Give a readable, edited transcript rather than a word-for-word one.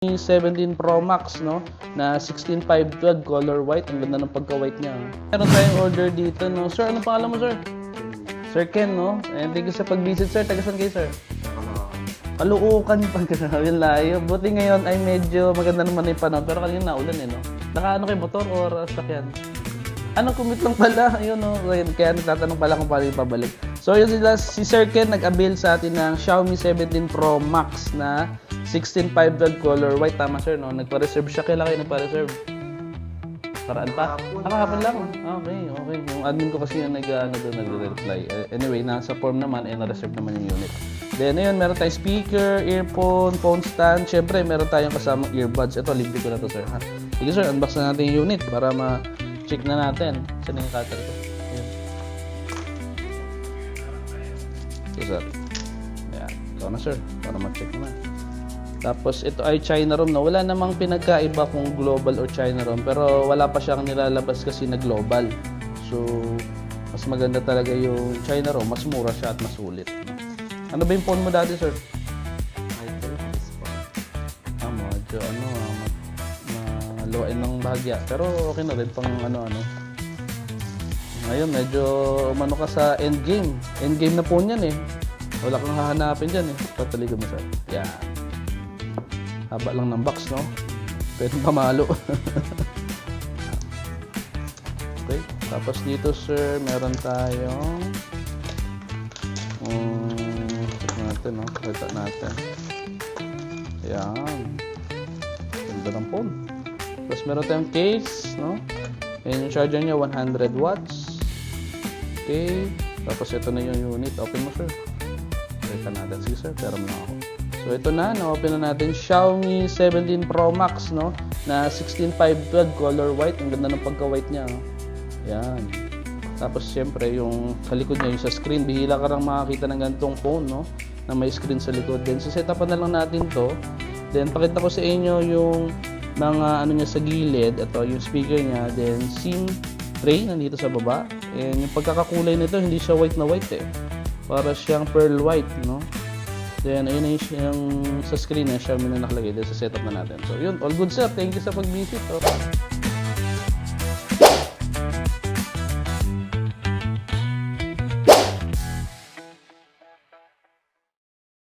17 Pro Max, no, na 16:512 color white. Ang ganda ng pagka-white niya. Meron tayong order dito, no. Sir, anong pangalan mo, sir? Sir Ken, no? And thank you sa pag-visit, sir. Taga saan kayo, sir? Kaluukan pa grabe layo. Buti ngayon ay medyo maganda naman yung panahon. Pero kanina naulan, no? Naka-ano kayo, motor or sakyan? Ano, commute lang pala. Ayun, no? Kaya nagtatanong pala kung paano yung pabalik. So, yun sila, si Sir Ken nag-avail sa atin ng Xiaomi 17 Pro Max na 16:512 color white. Tama, sir, no? Nagpa-reserve siya. Kailan kayo nagpa-reserve? Paraan pa? Kahapon lang. Okay. Yung admin ko kasi yung nag-reply. Anyway, nasa form naman, na-reserve naman yung unit. Then, ayun, meron tayong speaker, earphone, phone stand. Siyempre, meron tayong kasamang earbuds. Ito, libre ko na to, sir. Ha? Sige, sir, unbox na natin yung unit para ma-check na natin. Saan yung cutter ko? Ayun. Ito, sir. Ayan. Ito na, sir. Para ma-check naman. Tapos ito ay China ROM na wala namang pinagkaiba kung global or China ROM, pero wala pa siyang nilalabas kasi na global. So mas maganda talaga yung China ROM, mas mura siya at mas sulit. Ano ba yung phone mo dati, sir? Medyo low end ng bahagya, pero okay na rin pang ano. Ngayon medyo umano ka sa endgame na phone yan eh. Wala kang hahanapin dyan eh. Pataligan mo, sir. Yeah. Haba lang ng box, no? Pwede pamalo. Okay. Tapos dito, sir, meron tayong check natin, no? Kita natin. Ayan. Ganda ng phone. Tapos meron tayong case, no? Ayan yung charger niya, 100 watts. Okay. Tapos ito na yung unit. Open mo, sir. Kita natin. Sige, sir. Pero na ako. So ito na, na-open na natin Xiaomi 17 Pro Max, no, na 16:512 color white. Ang ganda ng pagka-white niya, no? Yan. Tapos siyempre yung sa likod niya, yung sa screen, bihila ka lang makakita ng ganitong phone, no, na may screen sa likod. Then so set-upan na lang natin to. Then pakita ko sa inyo yung mga ano niya sa gilid. Ito yung speaker niya. Then SIM tray nandito sa baba. And yung pagkakakulay nito, hindi siya white na white eh. Para siyang pearl white, no. Then, ayun na yung sa screen na Xiaomi na nakalagay. Then, sa setup na natin. So, yun. All good, sir. Thank you sa pag-visit.